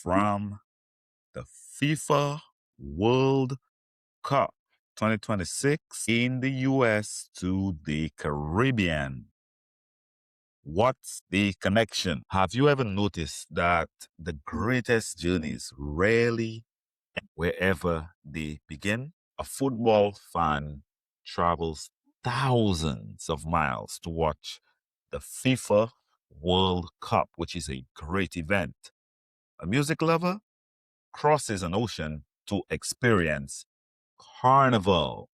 from the FIFA World Cup 2026 in the US to the Caribbean. What's the connection? Have you ever noticed that the greatest journeys rarely end wherever they begin? A football fan travels thousands of miles to watch the FIFA World Cup, which is a great event. A music lover crosses an ocean to experience Carnival.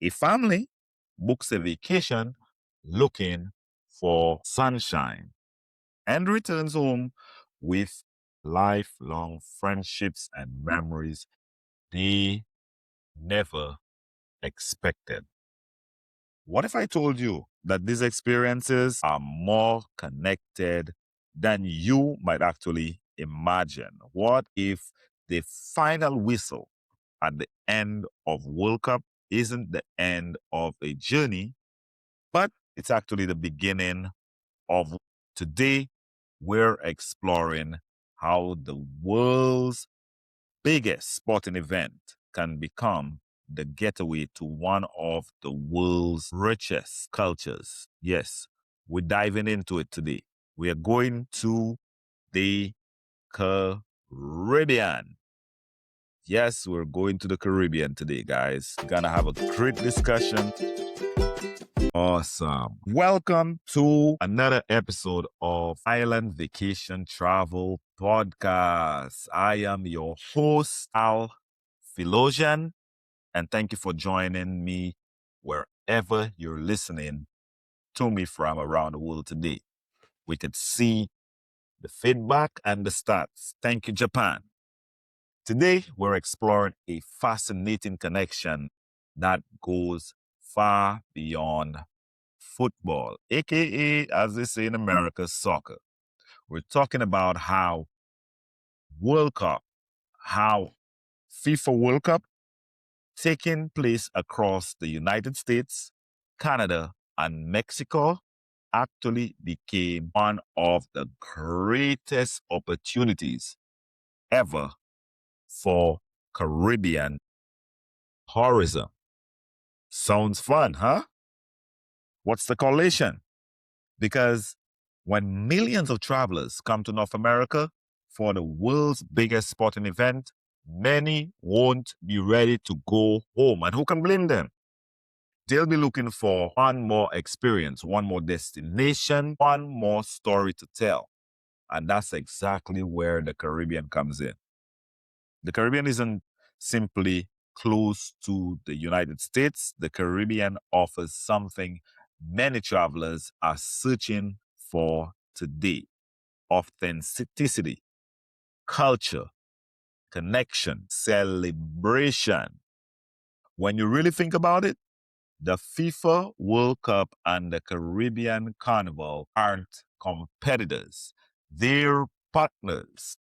A family books a vacation looking for sunshine and returns home with lifelong friendships and memories they never expected. What if I told you that these experiences are more connected than you might actually imagine? What if the final whistle at the end of World Cup isn't the end of a journey, but it's actually the beginning of today? We're exploring how the world's biggest sporting event can become the getaway to one of the world's richest cultures. Yes, we're diving into it today. We are going to the Caribbean. Yes, we're going to the Caribbean today, guys. We're gonna have a great discussion. Awesome. Welcome to another episode of Island Vacation Travel Podcast. I am your host, Al Philosian, and thank you for joining me wherever you're listening to me from around the world today. We could see the feedback and the stats. Thank you, Japan. Today, we're exploring a fascinating connection that goes far beyond football, aka, as they say in America, soccer. We're talking about how FIFA World Cup taking place across the United States, Canada, and Mexico actually became one of the greatest opportunities ever for Caribbean tourism. Sounds fun, huh? What's the correlation? Because when millions of travelers come to North America for the world's biggest sporting event, many won't be ready to go home. And who can blame them? They'll be looking for one more experience, one more destination, one more story to tell. And that's exactly where the Caribbean comes in. The Caribbean isn't simply close to the United States. The Caribbean offers something many travelers are searching for today: authenticity, culture, connection, celebration. When you really think about it, the FIFA World Cup and the Caribbean Carnival aren't competitors. They're partners.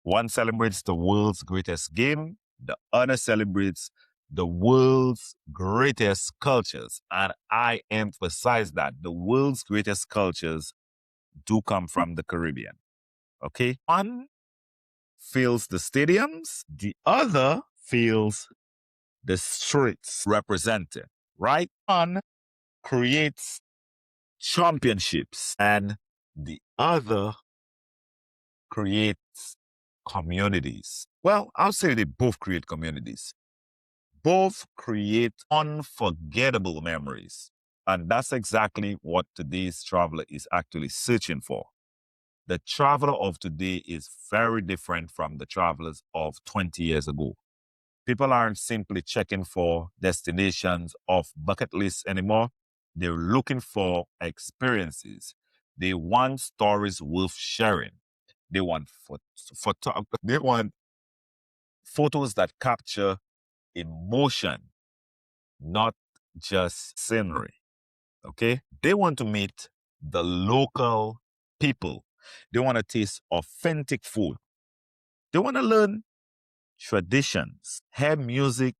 One celebrates the world's greatest game, the other celebrates the world's greatest cultures. And I emphasize that the world's greatest cultures do come from the Caribbean. Okay? One fills the stadiums, the other fills the streets represented, right? One creates championships and the other creates communities. Well, I'll say they both create communities. Both create unforgettable memories. And that's exactly what today's traveler is actually searching for. The traveler of today is very different from the travelers of 20 years ago. People aren't simply checking for destinations off bucket lists anymore. They're looking for experiences. They want stories worth sharing. They want they want photos that capture emotion, not just scenery. Okay? They want to meet the local people. They want to taste authentic food. They want to learn traditions, hear music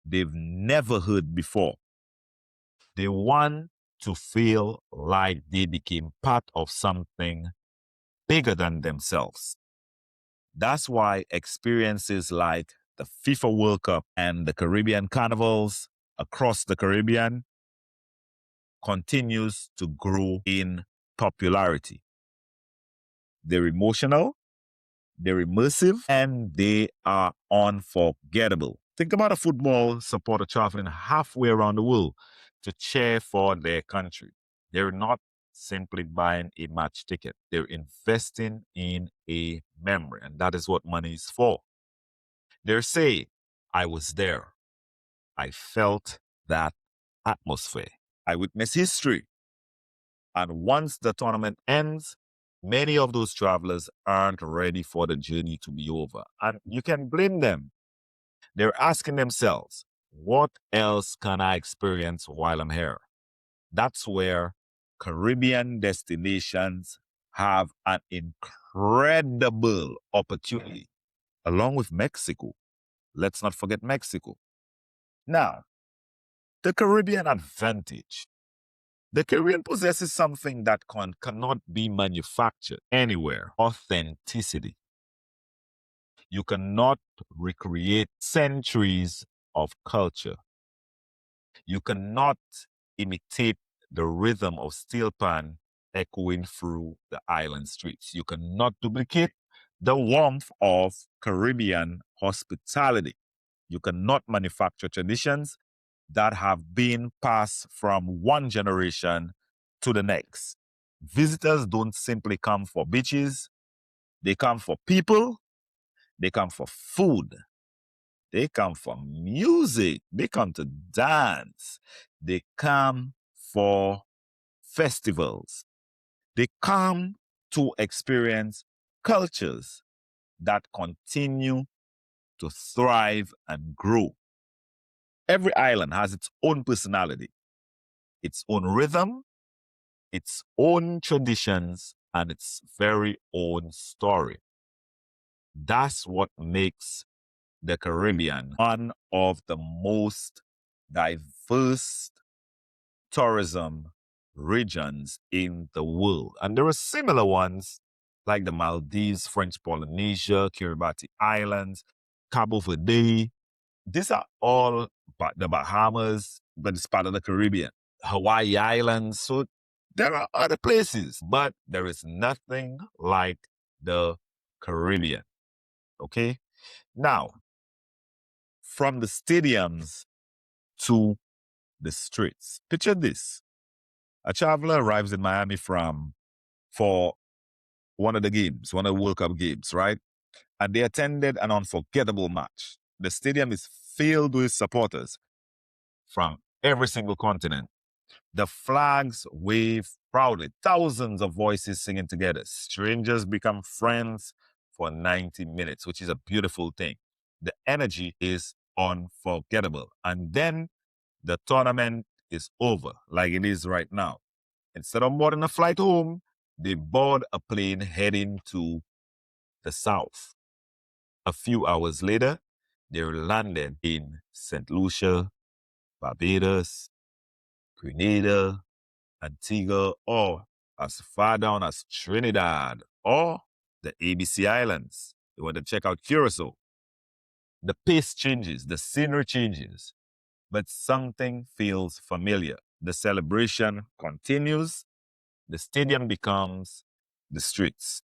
they've never heard before. They want to feel like they became part of something bigger than themselves. That's why experiences like the FIFA World Cup and the Caribbean Carnivals across the Caribbean continues to grow in popularity. They're emotional, they're immersive, and they are unforgettable. Think about a football supporter traveling halfway around the world to cheer for their country. They're not simply buying a match ticket. They're investing in a memory, and that is what money is for. They're saying, I was there. I felt that atmosphere. I witnessed history. And once the tournament ends, many of those travelers aren't ready for the journey to be over. And you can blame them. They're asking themselves, what else can I experience while I'm here? That's where Caribbean destinations have an incredible opportunity, along with Mexico. Let's not forget Mexico. Now, the Caribbean advantage. The Caribbean possesses something that cannot be manufactured anywhere: authenticity. You cannot recreate centuries of culture. You cannot imitate the rhythm of steel pan echoing through the island streets. You cannot duplicate the warmth of Caribbean hospitality. You cannot manufacture traditions that have been passed from one generation to the next. Visitors don't simply come for beaches, they come for people, they come for food, they come for music, they come to dance, they come for festivals, they come to experience cultures that continue to thrive and grow. Every island has its own personality, its own rhythm, its own traditions, and its very own story. That's what makes the Caribbean one of the most diverse tourism regions in the world. And there are similar ones like the Maldives, French Polynesia, Kiribati Islands, Cabo Verde. These are all the Bahamas, but it's part of the Caribbean. Hawaii Islands. So there are other places, but there is nothing like the Caribbean. Okay? Now, from the stadiums to the streets. Picture this. A traveler arrives in Miami for one of the games, one of the World Cup games, right? And they attended an unforgettable match. The stadium is filled with supporters from every single continent. The flags wave proudly, thousands of voices singing together. Strangers become friends for 90 minutes, which is a beautiful thing. The energy is unforgettable. And then the tournament is over, like it is right now. Instead of boarding a flight home, they board a plane heading to the south. A few hours later, they're landed in St. Lucia, Barbados, Grenada, Antigua, or as far down as Trinidad or the ABC Islands. You want to check out Curacao. The pace changes, the scenery changes, but something feels familiar. The celebration continues, the stadium becomes the streets.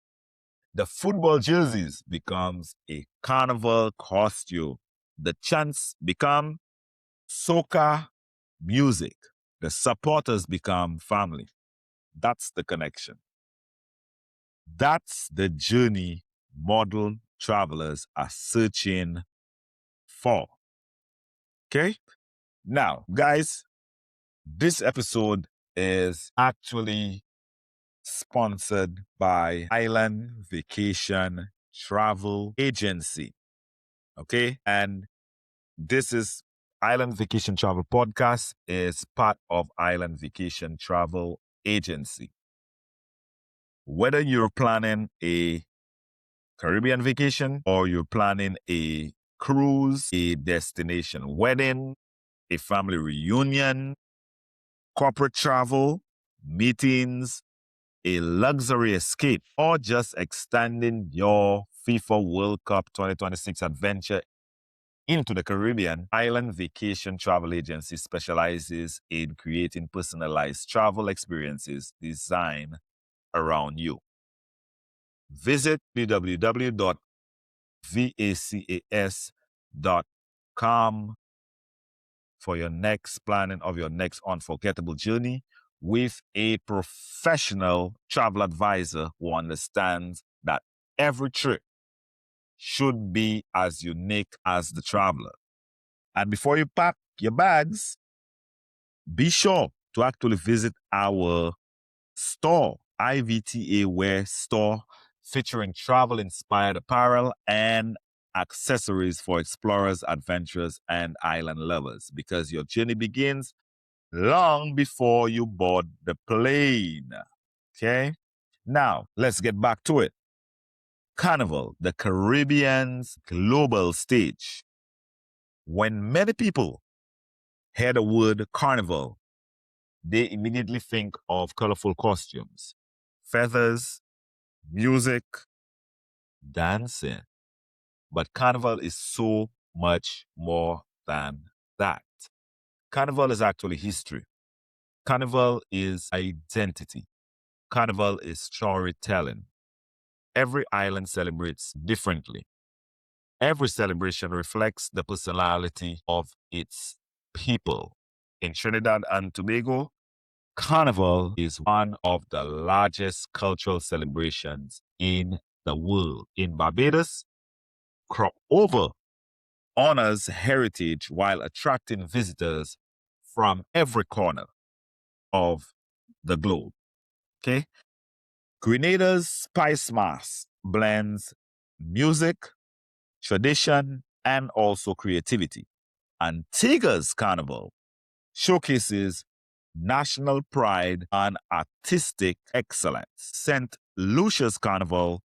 The football jerseys becomes a carnival costume. The chants become soca music. The supporters become family. That's the connection. That's the journey model travelers are searching for. Okay? Now, guys, this episode is actually sponsored by Island Vacation Travel Agency. Okay? And this is Island Vacation Travel Podcast is part of Island Vacation Travel Agency. Whether you're planning a Caribbean vacation or you're planning a cruise, a destination wedding, a family reunion, corporate travel, meetings, a luxury escape, or just extending your FIFA World Cup 2026 adventure into the Caribbean, Island Vacation Travel Agency specializes in creating personalized travel experiences designed around you. Visit www.vacas.com for your next planning of your next unforgettable journey with a professional travel advisor who understands that every trip should be as unique as the traveler. And before you pack your bags, be sure to actually visit our store, IVTA Wear Store, featuring travel-inspired apparel and accessories for explorers, adventurers, and island lovers, because your journey begins long before you board the plane. Okay? Now, let's get back to it. Carnival, the Caribbean's global stage. When many people hear the word carnival, they immediately think of colorful costumes, feathers, music, dancing. But Carnival is so much more than that. Carnival is actually history. Carnival is identity. Carnival is storytelling. Every island celebrates differently. Every celebration reflects the personality of its people. In Trinidad and Tobago, Carnival is one of the largest cultural celebrations in the world. In Barbados, Crop Over honors heritage while attracting visitors from every corner of the globe. Okay? Grenada's Spice Mass blends music, tradition, and also creativity. Antigua's Carnival showcases national pride and artistic excellence. St. Lucia's Carnival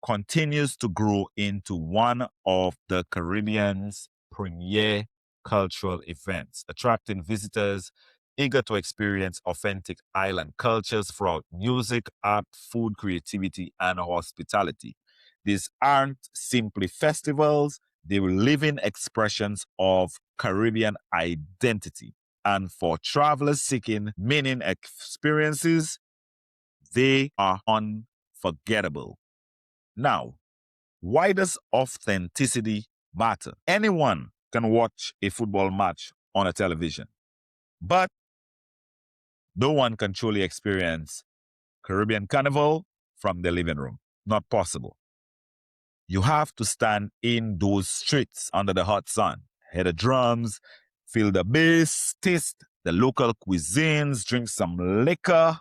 continues to grow into one of the Caribbean's premier cultural events, attracting visitors eager to experience authentic island cultures throughout music, art, food, creativity, and hospitality. These aren't simply festivals, they were living expressions of Caribbean identity. And for travelers seeking meaning experiences, they are unforgettable. Now, why does authenticity matter? Anyone can watch a football match on a television, but no one can truly experience Caribbean Carnival from their living room. Not possible. You have to stand in those streets under the hot sun, hear the drums, feel the bass, taste the local cuisines, drink some liquor,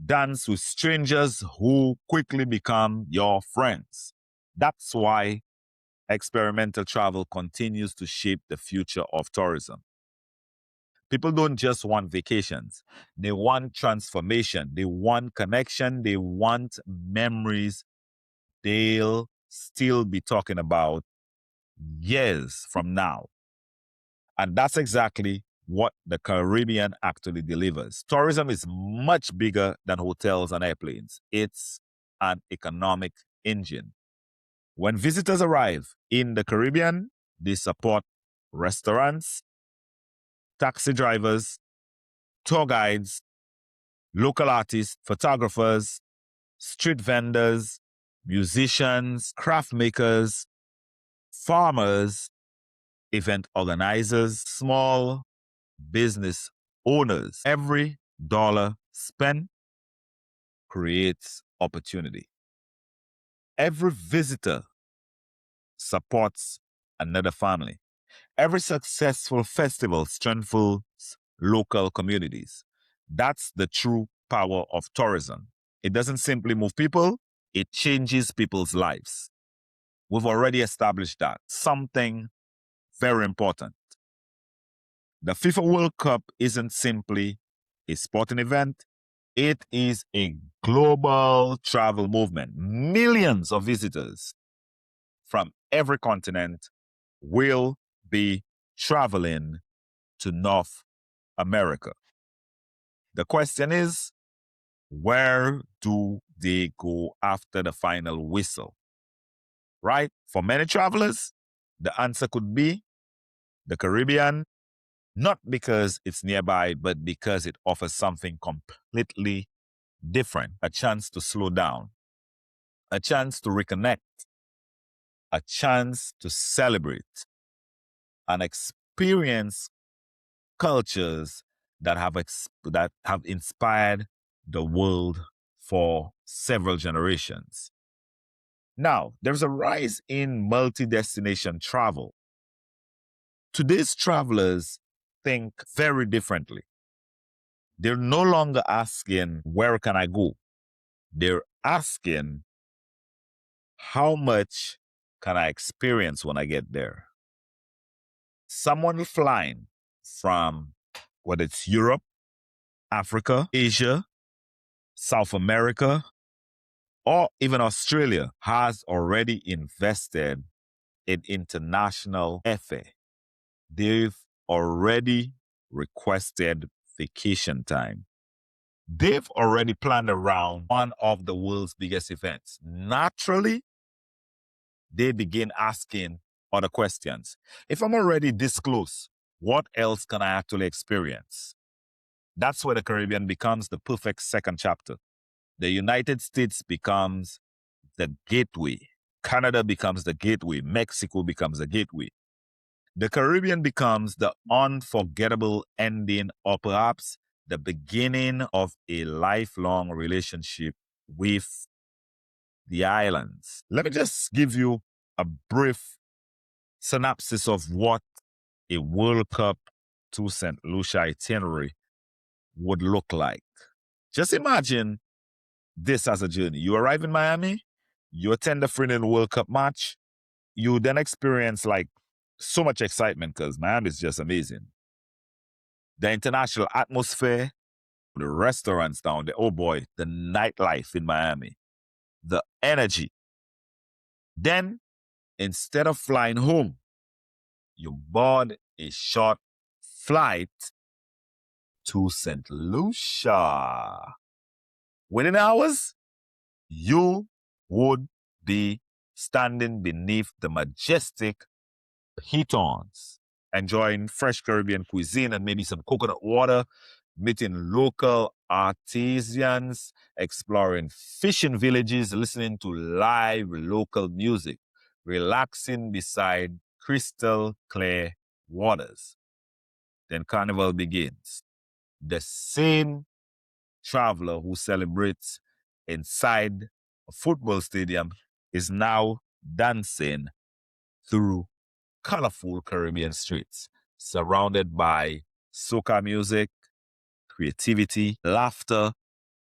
dance with strangers who quickly become your friends. That's why experimental travel continues to shape the future of tourism. People don't just want vacations, they want transformation, they want connection, they want memories they'll still be talking about years from now. And that's exactly what the Caribbean actually delivers. Tourism is much bigger than hotels and airplanes, it's an economic engine. When visitors arrive in the Caribbean, they support restaurants, taxi drivers, tour guides, local artists, photographers, street vendors, musicians, craft makers, farmers, event organizers, small business owners. Every dollar spent creates opportunity. Every visitor supports another family. Every successful festival strengthens local communities. That's the true power of tourism. It doesn't simply move people, it changes people's lives. We've already established that. Something very important. The FIFA World Cup isn't simply a sporting event, it is a global travel movement. Millions of visitors from every continent will be traveling to North America. The question is, where do they go after the final whistle? right? For many travelers, the answer could be the Caribbean, not because it's nearby, but because it offers something completely different, a chance to slow down, a chance to reconnect, a chance to celebrate and experience cultures that have inspired the world for several generations. Now, there's a rise in multi-destination travel. Today's travelers think very differently. They're no longer asking, where can I go? They're asking, how much can I experience when I get there? Someone flying from whether it's Europe, Africa, Asia, South America, or even Australia has already invested in international airfare. They've already requested vacation time. They've already planned around one of the world's biggest events. Naturally, they begin asking other questions. If I'm already this close, what else can I actually experience? That's where the Caribbean becomes the perfect second chapter. The United States becomes the gateway. Canada becomes the gateway. Mexico becomes the gateway. The Caribbean becomes the unforgettable ending, or perhaps the beginning of a lifelong relationship with the islands. Let me just give you a brief synopsis of what a World Cup to St. Lucia itinerary would look like. Just imagine this as a journey. You arrive in Miami, you attend the Freedom World Cup match, you then experience like so much excitement because Miami is just amazing. The international atmosphere, the restaurants down there, oh boy, the nightlife in Miami, the energy. Then, instead of flying home, you board a short flight to St. Lucia. Within hours, you would be standing beneath the majestic pitons, enjoying fresh Caribbean cuisine and maybe some coconut water, meeting local artisans, exploring fishing villages, listening to live local music, relaxing beside crystal clear waters. Then Carnival begins. The same traveler who celebrates inside a football stadium is now dancing through colorful Caribbean streets, surrounded by soca music, creativity, laughter,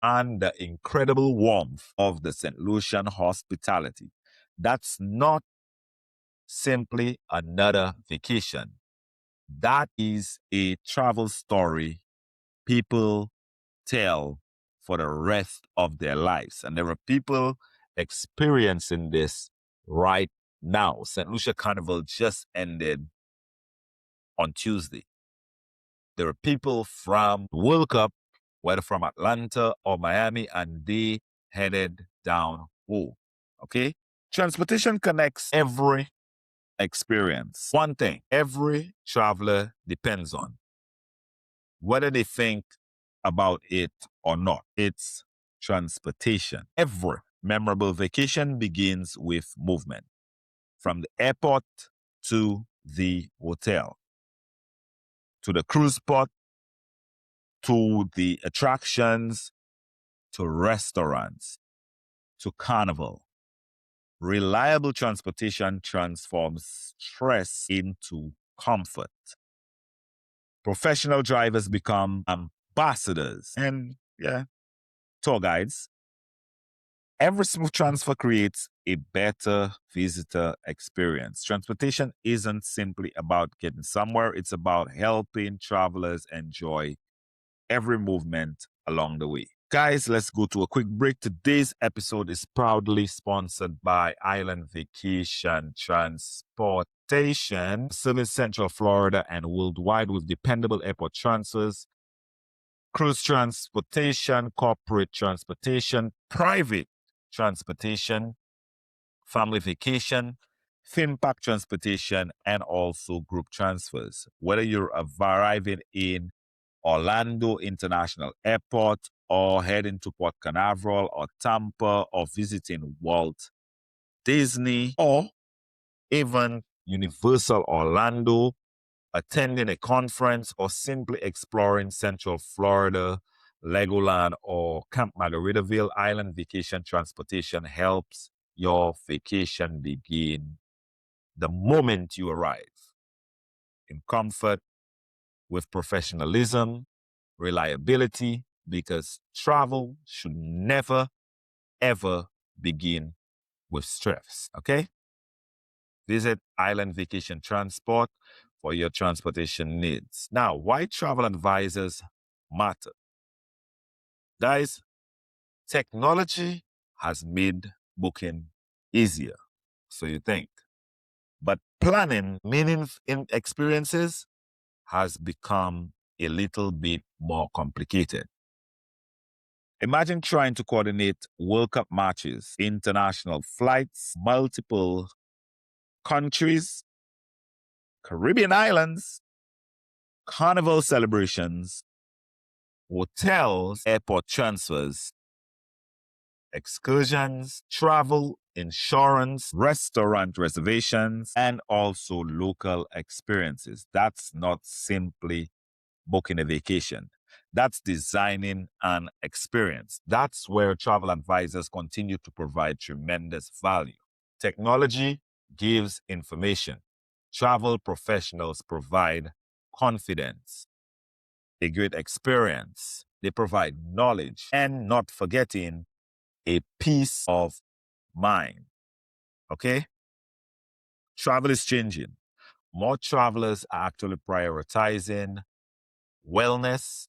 and the incredible warmth of the St. Lucian hospitality. That's not simply another vacation. That is a travel story people tell for the rest of their lives. And there are people experiencing this right now. St. Lucia Carnival just ended on Tuesday. There are people from World Cup, whether from Atlanta or Miami, and they headed down home. Okay? Transportation connects every experience. One thing every traveler depends on, whether they think about it or not, it's transportation. Every memorable vacation begins with movement, from the airport to the hotel, to the cruise spot, to the attractions, to restaurants, to Carnival. Reliable transportation transforms stress into comfort. Professional drivers become ambassadors and, tour guides. Every smooth transfer creates a better visitor experience. Transportation isn't simply about getting somewhere, it's about helping travelers enjoy every movement along the way. Guys, let's go to a quick break. Today's episode is proudly sponsored by Island Vacation Transportation, serving Central Florida and worldwide with dependable airport transfers, cruise transportation, corporate transportation, private transportation, family vacation, theme park transportation, and also group transfers. Whether you're arriving in Orlando International Airport or heading to Port Canaveral or Tampa or visiting Walt Disney or even Universal Orlando, attending a conference, or simply exploring Central Florida, Legoland, or Camp Margaritaville, Island Vacation Transportation helps your vacation begin the moment you arrive, in comfort, with professionalism, reliability, because travel should never, ever begin with stress, okay? Visit Island Vacation Transport for your transportation needs. Now, why travel advisors matter? Guys, technology has made booking easier, so you think. But planning meaning in experiences has become a little bit more complicated. Imagine trying to coordinate World Cup matches, international flights, multiple countries, Caribbean islands, carnival celebrations, hotels, airport transfers, excursions, travel, insurance, restaurant reservations, and also local experiences. That's not simply booking a vacation. That's designing an experience. That's where travel advisors continue to provide tremendous value. Technology gives information. Travel professionals provide confidence, a great experience. They provide knowledge and, not forgetting, a peace of mind. Okay? Travel is changing. More travelers are actually prioritizing wellness,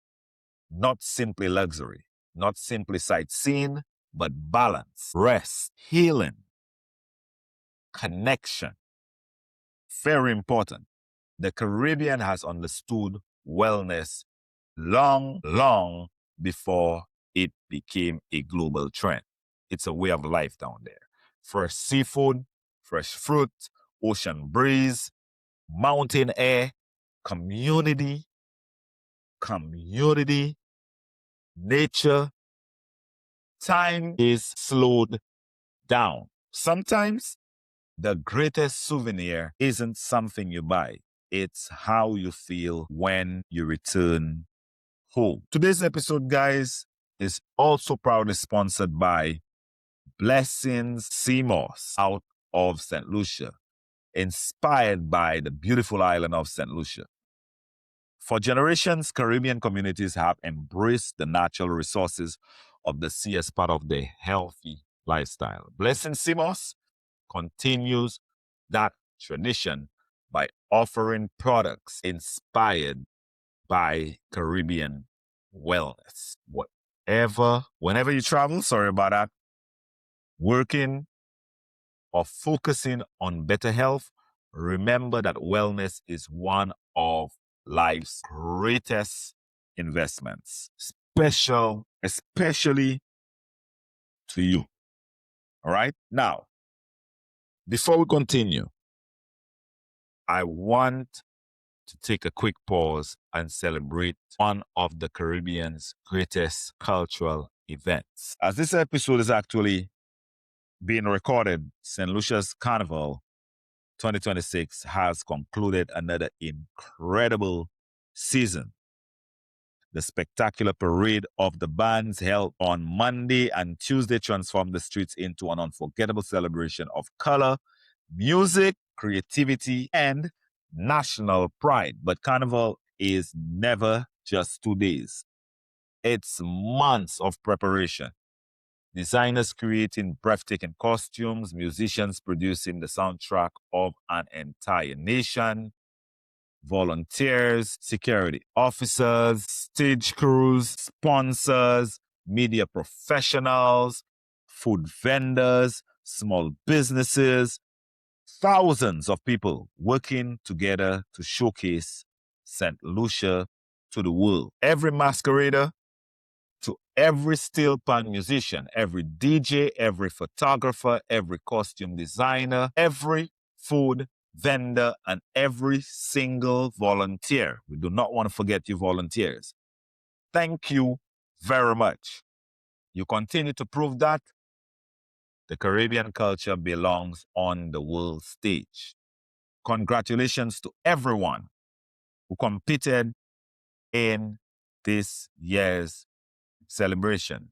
not simply luxury, not simply sightseeing, but balance, rest, healing, connection. Very important. The Caribbean has understood wellness long before it became a global trend. It's a way of life down there. Fresh seafood, fresh fruit, ocean breeze, mountain air, community, nature. Time is slowed down. Sometimes the greatest souvenir isn't something you buy. It's how you feel when you return home. Today's episode, guys, is also proudly sponsored by Blessings Seamoss out of St. Lucia, inspired by the beautiful island of St. Lucia. For generations, Caribbean communities have embraced the natural resources of the sea as part of their healthy lifestyle. Blessing Seamoss continues that tradition by offering products inspired by Caribbean wellness. Whenever you travel, sorry about that, working or focusing on better health, remember that wellness is one of life's greatest investments, especially to you. All right? Now, before we continue, I want to take a quick pause and celebrate one of the Caribbean's greatest cultural events. As this episode is actually being recorded, St. Lucia's Carnival 2026 has concluded another incredible season. The spectacular parade of the bands held on Monday and Tuesday transformed the streets into an unforgettable celebration of color, music, creativity, and national pride. But Carnival is never just 2 days. It's months of preparation. Designers creating breathtaking costumes, musicians producing the soundtrack of an entire nation, volunteers, security officers, stage crews, sponsors, media professionals, food vendors, small businesses, thousands of people working together to showcase St. Lucia to the world. Every masquerader, to every steel pan musician, every DJ, every photographer, every costume designer, every food vendor, and every single volunteer. We do not want to forget you volunteers. Thank you very much. You continue to prove that the Caribbean culture belongs on the world stage. Congratulations to everyone who competed in this year's celebration.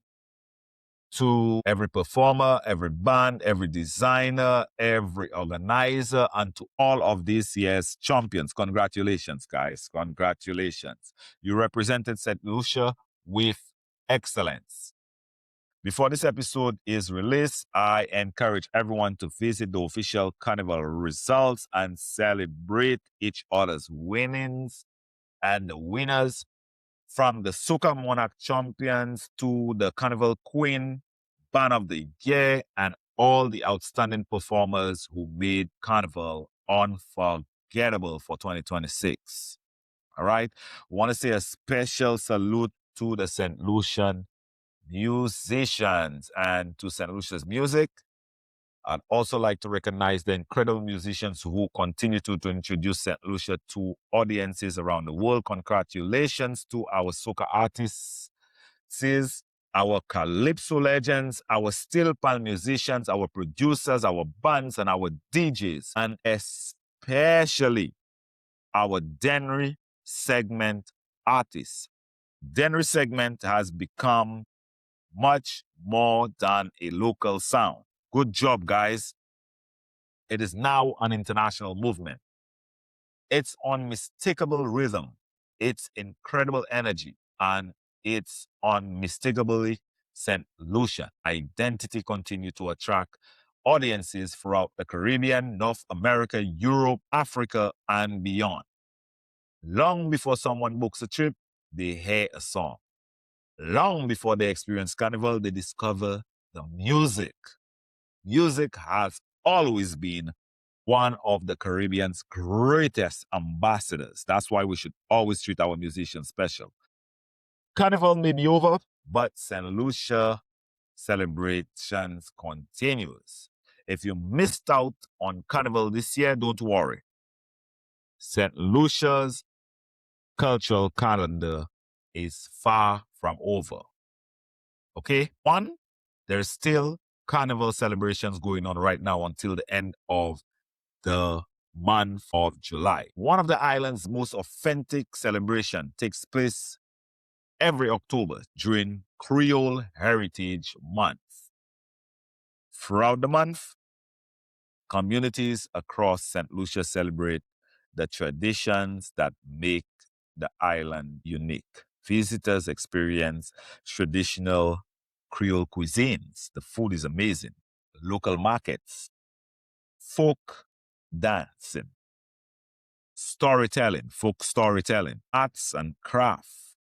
To every performer, every band, every designer, every organizer, and to all of this year's champions. Congratulations, guys. Congratulations. You represented St. Lucia with excellence. Before this episode is released, I encourage everyone to visit the official Carnival results and celebrate each other's winnings and the winners, from the Soca Monarch champions to the Carnival Queen, Band of the Year, and all the outstanding performers who made Carnival unforgettable for 2026. All right. I want to say a special salute to the St. Lucian musicians and to St. Lucia's music. I'd also like to recognize the incredible musicians who continue to introduce St. Lucia to audiences around the world. Congratulations to our soca artists, our calypso legends, our steel pan musicians, our producers, our bands, and our DJs, and especially our Dennery segment artists. Dennery segment has become much more than a local sound. Good job, guys. It is now an international movement. Its unmistakable rhythm, its incredible energy, and its unmistakably St. Lucia identity continue to attract audiences throughout the Caribbean, North America, Europe, Africa, and beyond. Long before someone books a trip, they hear a song. Long before they experience Carnival, they discover the music. Music has always been one of the Caribbean's greatest ambassadors. That's why we should always treat our musicians special. Carnival may be over, but St. Lucia celebrations continues. If you missed out on Carnival this year, don't worry. St. Lucia's cultural calendar is far from over. Okay? One, there's still Carnival celebrations going on right now until the end of the month of July. One of the island's most authentic celebration takes place every October during Creole Heritage Month. Throughout the month, communities across St. Lucia celebrate the traditions that make the island unique. Visitors experience traditional Creole cuisines. The food is amazing. Local markets, folk dancing, storytelling, folk storytelling, arts and craft,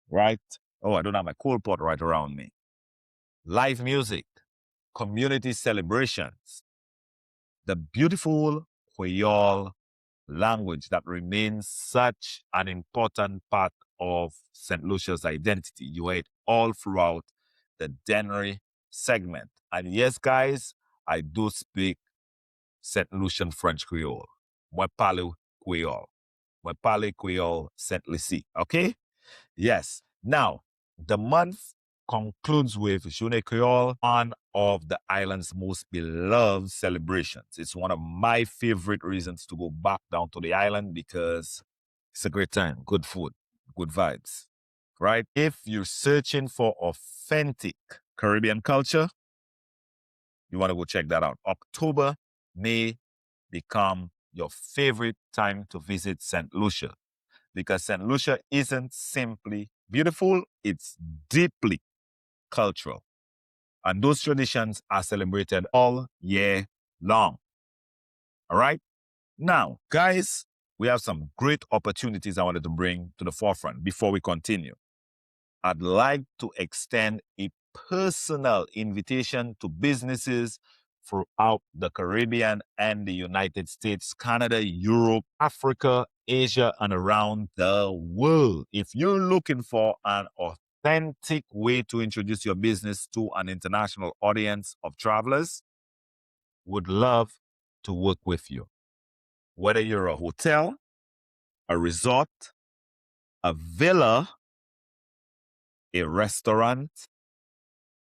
right? Oh, I don't have my coal pot right around me. Live music, community celebrations, the beautiful Creole language that remains such an important part of St. Lucia's identity. You hear it all throughout the Dennery segment. And yes, guys, I do speak St. Lucian French Creole. Moi parle Creole. Moi parle Creole St. Lucie. Okay? Yes. Now, the month concludes with Journée Creole, one of the island's most beloved celebrations. It's one of my favorite reasons to go back down to the island because it's a great time, good food, good vibes, right? If you're searching for authentic Caribbean culture, you want to go check that out. October may become your favorite time to visit St. Lucia, because St. Lucia isn't simply beautiful, it's deeply cultural. And those traditions are celebrated all year long. All right? Now, guys, we have some great opportunities I wanted to bring to the forefront before we continue. I'd like to extend a personal invitation to businesses throughout the Caribbean and the United States, Canada, Europe, Africa, Asia, and around the world. If you're looking for an authentic way to introduce your business to an international audience of travelers, would love to work with you. Whether you're a hotel, a resort, a villa, a restaurant,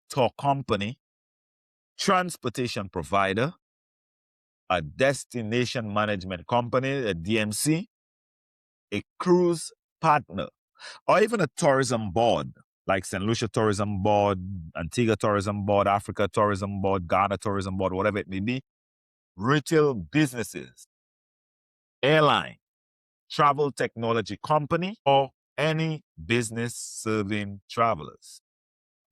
tour company, transportation provider, a destination management company, a DMC, a cruise partner, or even a tourism board like St. Lucia Tourism Board, Antigua Tourism Board, Africa Tourism Board, Ghana Tourism Board, whatever it may be, retail businesses, airline, travel technology company, or any business serving travelers.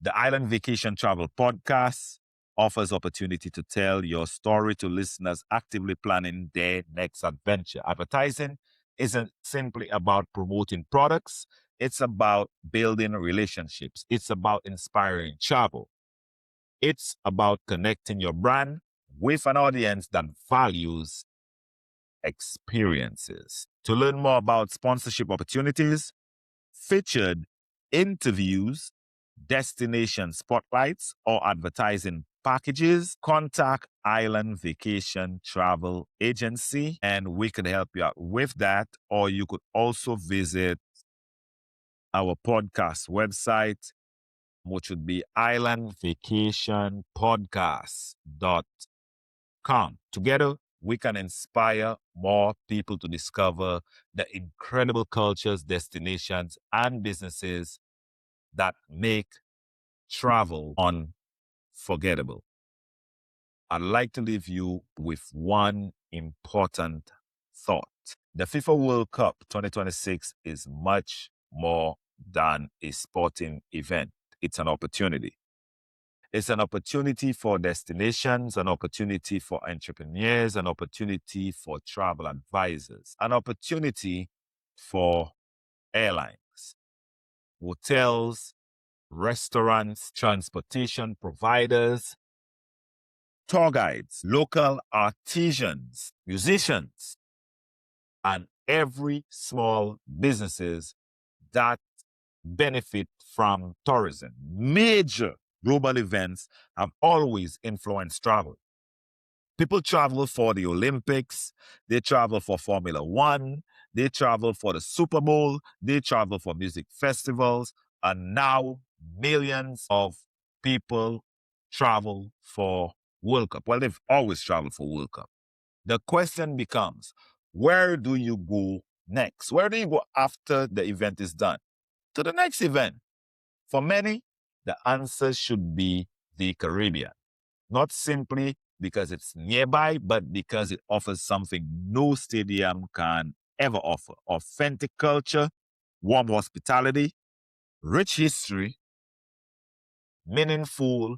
The Island Vacation Travel Podcast offers opportunity to tell your story to listeners actively planning their next adventure. Advertising isn't simply about promoting products. It's about building relationships. It's about inspiring travel. It's about connecting your brand with an audience that values experiences. To learn more about sponsorship opportunities, featured interviews, destination spotlights, or advertising packages, contact Island Vacation Travel Agency and we could help you out with that. Or you could also visit our podcast website, which would be islandvacationpodcast.com. Together, we can inspire more people to discover the incredible cultures, destinations, and businesses that make travel unforgettable. I'd like to leave you with one important thought. The FIFA World Cup 2026 is much more than a sporting event. It's an opportunity. It's an opportunity for destinations, an opportunity for entrepreneurs, an opportunity for travel advisors, an opportunity for airlines, hotels, restaurants, transportation providers, tour guides, local artisans, musicians, and every small businesses that benefit from tourism. Major global events have always influenced travel. People travel for the Olympics, they travel for Formula One, they travel for the Super Bowl, they travel for music festivals, and now millions of people travel for World Cup. Well, they've always traveled for World Cup. The question becomes, where do you go next? Where do you go after the event is done? To the next event. For many, the answer should be the Caribbean. Not simply because it's nearby, but because it offers something no stadium can ever offer. Authentic culture, warm hospitality, rich history, meaningful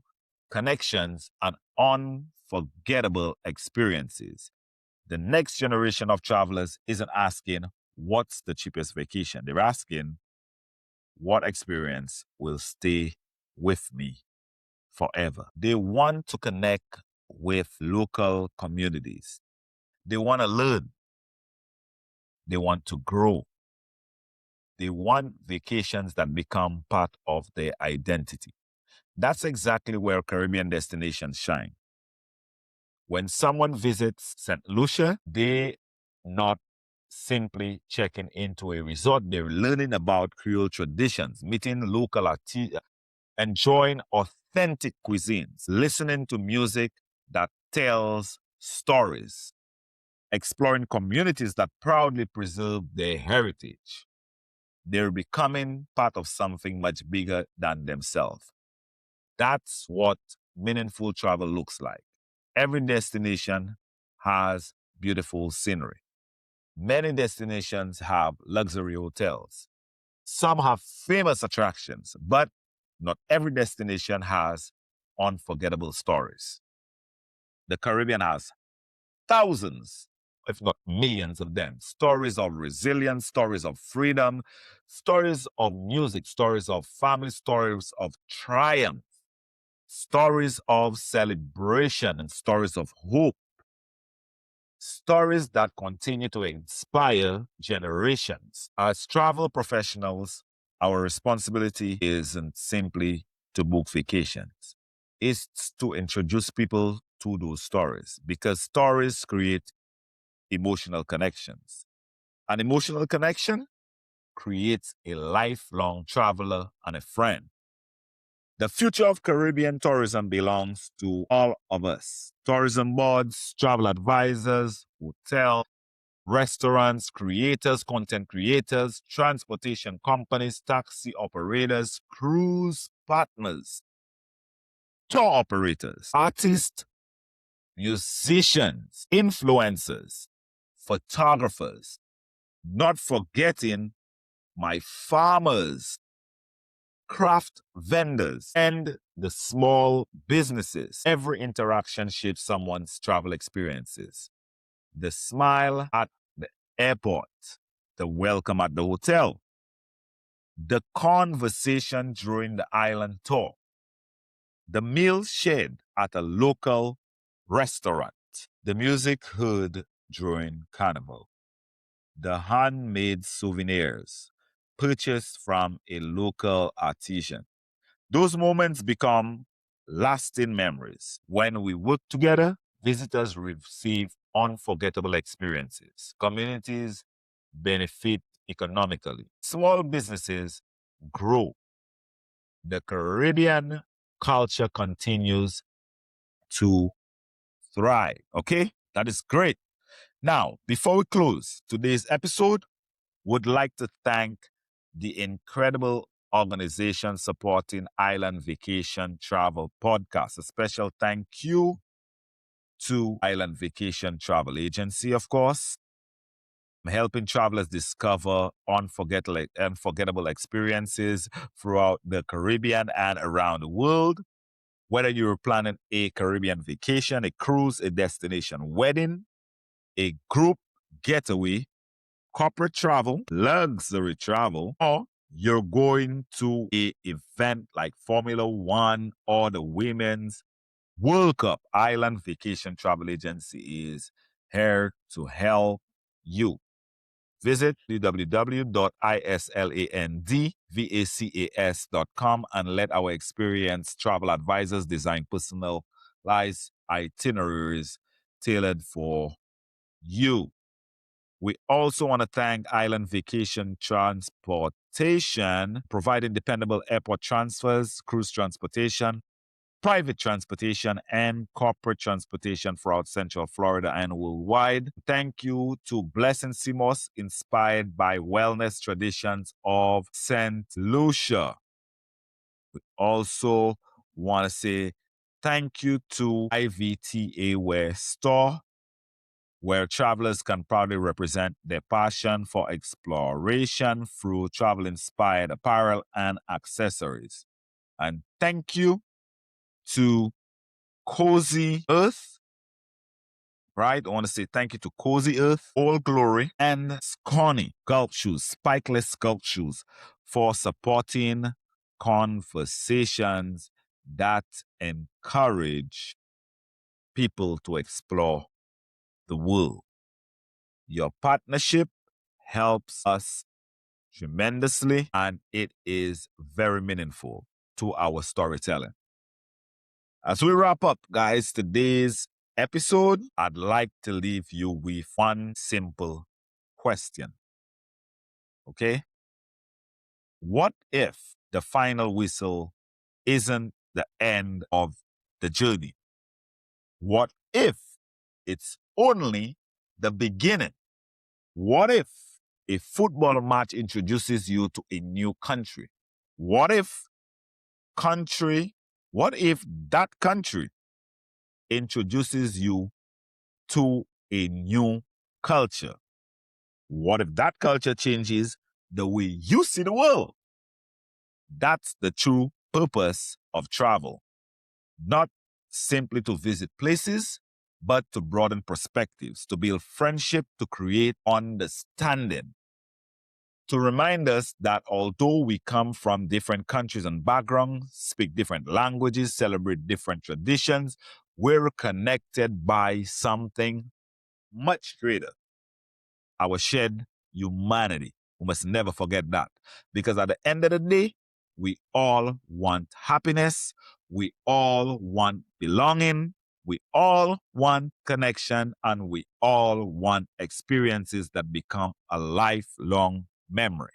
connections, and unforgettable experiences. The next generation of travelers isn't asking, what's the cheapest vacation? They're asking, what experience will stay with me forever? They want to connect with local communities. They want to learn. They want to grow. They want vacations that become part of their identity. That's exactly where Caribbean destinations shine. When someone visits St. Lucia, they not simply checking into a resort. They're learning about Creole traditions, meeting local artists, enjoying authentic cuisines, listening to music that tells stories, exploring communities that proudly preserve their heritage. They're becoming part of something much bigger than themselves. That's what meaningful travel looks like. Every destination has beautiful scenery. Many destinations have luxury hotels. Some have famous attractions, but not every destination has unforgettable stories. The Caribbean has thousands, if not millions of them. Stories of resilience, stories of freedom, stories of music, stories of family, stories of triumph, stories of celebration, and stories of hope. Stories that continue to inspire generations. As travel professionals, Our responsibility isn't simply to book vacations. It's to introduce people to those stories because stories create emotional connections. An emotional connection creates a lifelong traveler and a friend. The future of Caribbean tourism belongs to all of us. Tourism boards, travel advisors, hotel, restaurants, creators, content creators, transportation companies, taxi operators, cruise partners, tour operators, artists, musicians, influencers, photographers, not forgetting my farmers, craft vendors, and the small businesses. Every interaction shapes someone's travel experiences. The smile at the airport, the welcome at the hotel, the conversation during the island tour, the meal shared at a local restaurant, the music heard during Carnival, the handmade souvenirs purchased from a local artisan. Those moments become lasting memories. When we work together, visitors receive unforgettable experiences. Communities benefit economically. Small businesses grow. The Caribbean culture continues to thrive. Okay? That is great. Now, before we close today's episode, would like to thank the incredible organization supporting Island Vacation Travel Podcast. A special thank you to Island Vacation Travel Agency, of course, helping travelers discover unforgettable experiences throughout the Caribbean and around the world. Whether you're planning a Caribbean vacation, a cruise, a destination wedding, a group getaway, corporate travel, luxury travel, or you're going to a event like Formula One or the Women's World Cup, Island Vacation Travel Agency is here to help you. Visit www.islandvacas.com and let our experienced travel advisors design personalized itineraries tailored for you. We also want to thank Island Vacation Transportation, providing dependable airport transfers, cruise transportation, private transportation, and corporate transportation throughout Central Florida and worldwide. Thank you to Blessing Simos, inspired by wellness traditions of St. Lucia. We also want to say thank you to IVTA Wear Store, where travelers can proudly represent their passion for exploration through travel-inspired apparel and accessories. And thank you to Cozy Earth, right? I want to say thank you to Cozy Earth, All Glory, and Scrawny Golf Shoes, Spikeless Golf Shoes, for supporting conversations that encourage people to explore the world. Your partnership helps us tremendously, and it is very meaningful to our storytelling. As we wrap up, guys, today's episode, I'd like to leave you with one simple question. Okay? What if the final whistle isn't the end of the journey? What if it's only the beginning? What if a football match introduces you to a new country? What if that country introduces you to a new culture? What if that culture changes the way you see the world? That's the true purpose of travel. Not simply to visit places, but to broaden perspectives, to build friendship, to create understanding. To remind us that although we come from different countries and backgrounds, speak different languages, celebrate different traditions, we're connected by something much greater: our shared humanity. We must never forget that. Because at the end of the day, we all want happiness. We all want belonging. We all want connection. And we all want experiences that become a lifelong memory.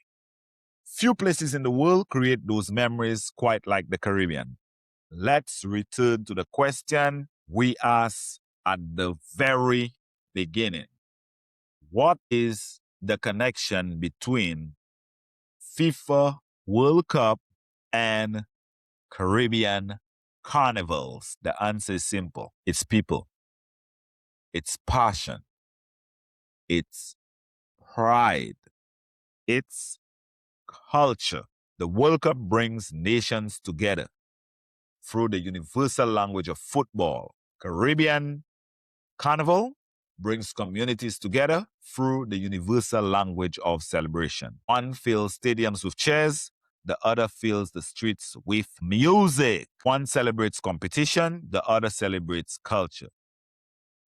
Few places in the world create those memories quite like the Caribbean. Let's return to the question we asked at the very beginning. What is the connection between FIFA World Cup and Caribbean Carnivals? The answer is simple. It's people. It's passion. It's pride. It's culture. The World Cup brings nations together through the universal language of football. Caribbean Carnival brings communities together through the universal language of celebration. One fills stadiums with cheers, the other fills the streets with music. One celebrates competition, the other celebrates culture.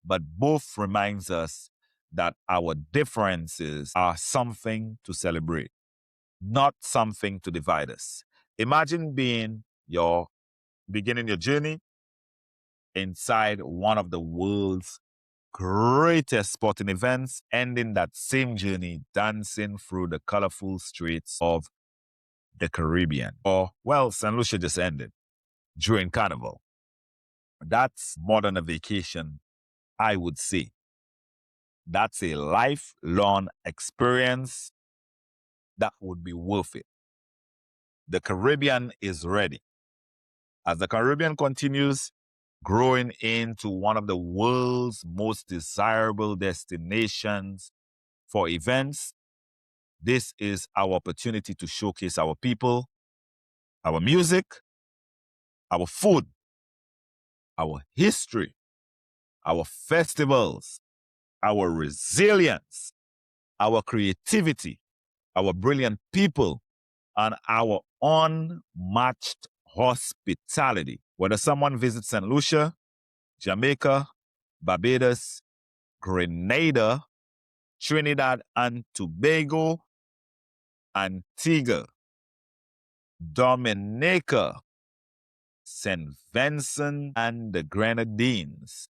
But both reminds us that our differences are something to celebrate, not something to divide us. Imagine beginning your journey inside one of the world's greatest sporting events, ending that same journey dancing through the colorful streets of the Caribbean. Or, well, St. Lucia just ended during Carnival. That's more than a vacation, I would say. That's a lifelong experience that would be worth it. The Caribbean is ready. As the Caribbean continues growing into one of the world's most desirable destinations for events, this is our opportunity to showcase our people, our music, our food, our history, our festivals, our resilience, our creativity, our brilliant people, and our unmatched hospitality. Whether someone visits St. Lucia, Jamaica, Barbados, Grenada, Trinidad and Tobago, Antigua, Dominica, St. Vincent and the Grenadines,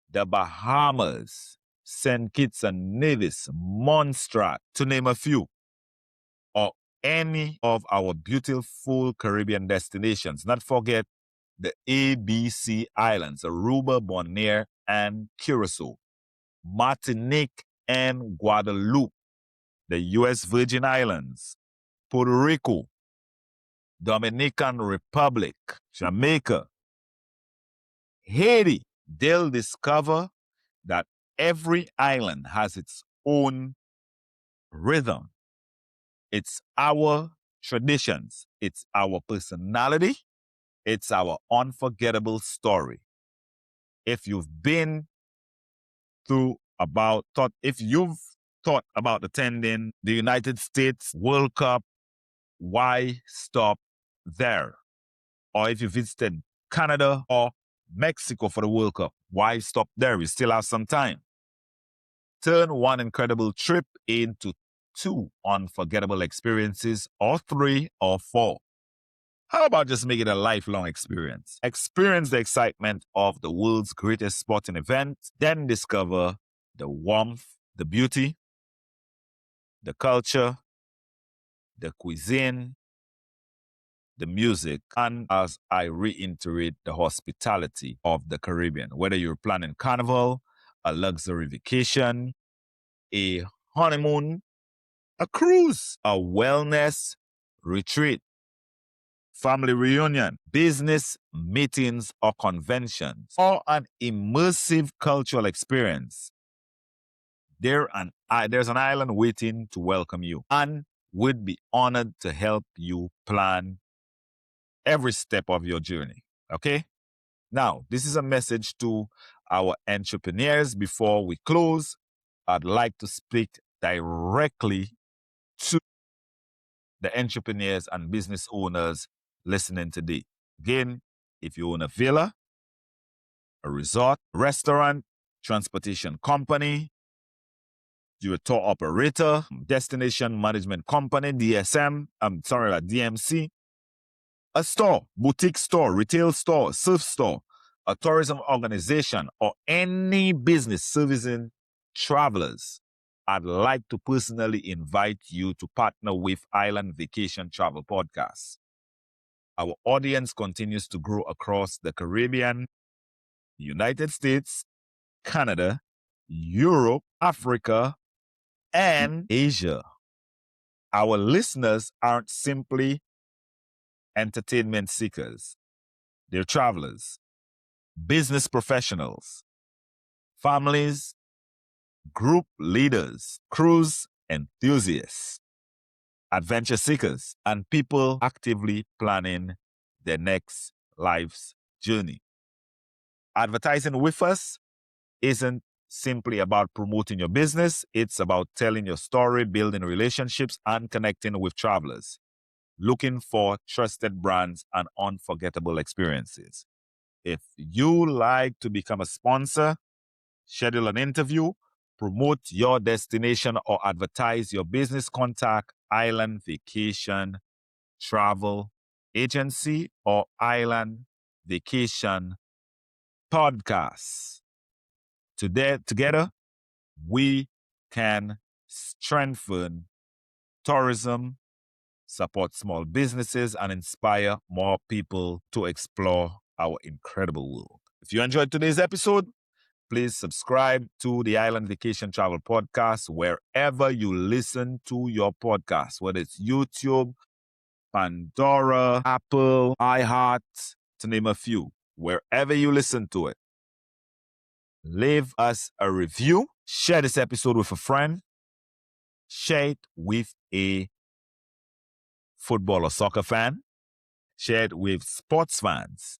the Bahamas, St. Kitts and Nevis, Montserrat, to name a few, or any of our beautiful Caribbean destinations. Not forget the ABC Islands, Aruba, Bonaire, and Curacao, Martinique and Guadeloupe, the U.S. Virgin Islands, Puerto Rico, Dominican Republic, Jamaica, Haiti. They'll discover that every island has its own rhythm. It's our traditions. It's our personality. It's our unforgettable story. If you've thought about attending the United States World Cup, why stop there? Or if you visited Canada or Mexico for the World Cup, why stop there? We still have some time. Turn one incredible trip into 2 unforgettable experiences, or 3 or 4. How about just make it a lifelong experience? Experience the excitement of the world's greatest sporting event, then discover the warmth, the beauty, the culture, the cuisine, the music, and as I reiterate, the hospitality of the Caribbean. Whether you're planning Carnival, a luxury vacation, a honeymoon, a cruise, a wellness retreat, family reunion, business meetings or conventions, or an immersive cultural experience, there's an island waiting to welcome you and would be honored to help you plan every step of your journey. Okay? Now, this is a message to our entrepreneurs. Before we close, I'd like to speak directly to the entrepreneurs and business owners listening today. Again, if you own a villa, a resort, restaurant, transportation company, you're a tour operator, destination management company, DMC, a store, boutique store, retail store, surf store, a tourism organization, or any business servicing travelers, I'd like to personally invite you to partner with Island Vacation Travel Podcast. Our audience continues to grow across the Caribbean, United States, Canada, Europe, Africa, and Asia. Our listeners aren't simply entertainment seekers. They're travelers, business professionals, families, group leaders, cruise enthusiasts, adventure seekers, and people actively planning their next life's journey. Advertising with us isn't simply about promoting your business. It's about telling your story, building relationships, and connecting with travelers looking for trusted brands and unforgettable experiences. If you like to become a sponsor, schedule an interview, promote your destination, or advertise your business, contact Island Vacation Travel Agency or Island Vacation Podcast. Together, we can strengthen tourism, support small businesses, and inspire more people to explore our incredible world. If you enjoyed today's episode, please subscribe to the Island Vacation Travel Podcast wherever you listen to your podcast, whether it's YouTube, Pandora, Apple, iHeart, to name a few. Wherever you listen to it, leave us a review, share this episode with a friend, share it with a football or soccer fan, share it with sports fans,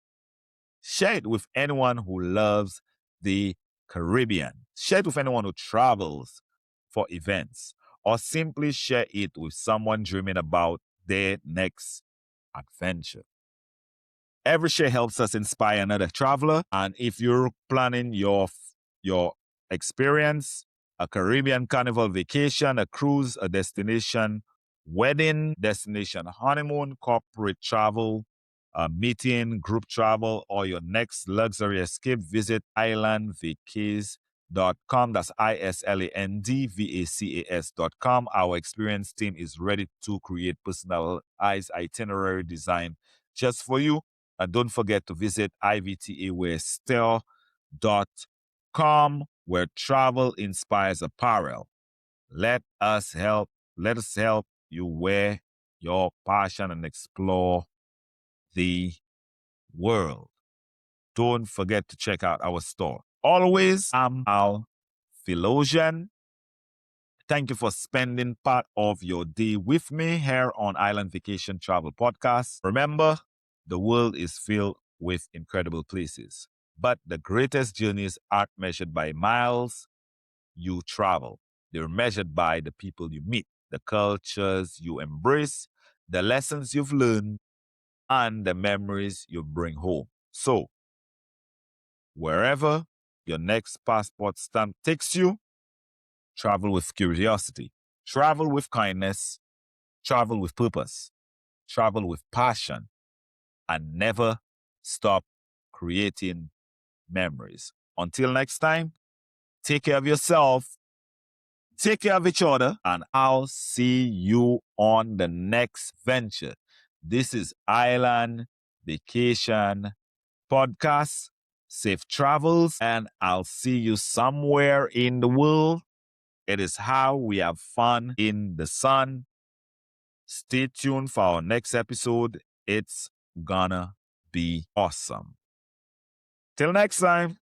share it with anyone who loves the Caribbean, share it with anyone who travels for events, or simply share it with someone dreaming about their next adventure. Every share helps us inspire another traveler, and if you're planning your experience, a Caribbean Carnival vacation, a cruise, a destination wedding, destination honeymoon, corporate travel, a meeting, group travel, or your next luxury escape, visit islandvacas.com. That's ISLANDVACAS.com. Our experienced team is ready to create personalized itinerary design just for you. And don't forget to visit ivtawestell.com, where travel inspires apparel. Let us help you wear your passion and explore the world. Don't forget to check out our store. Always, I'm Al Philosian. Thank you for spending part of your day with me here on Island Vacation Travel Podcast. Remember, the world is filled with incredible places, but the greatest journeys aren't measured by miles you travel. They're measured by the people you meet, the cultures you embrace, the lessons you've learned, and the memories you bring home. So, wherever your next passport stamp takes you, travel with curiosity, travel with kindness, travel with purpose, travel with passion, and never stop creating memories. Until next time, take care of yourself, take care of each other, and I'll see you on the next venture. This is Island Vacation Podcast. Safe travels, and I'll see you somewhere in the world. It is how we have fun in the sun. Stay tuned for our next episode. It's gonna be awesome. Till next time.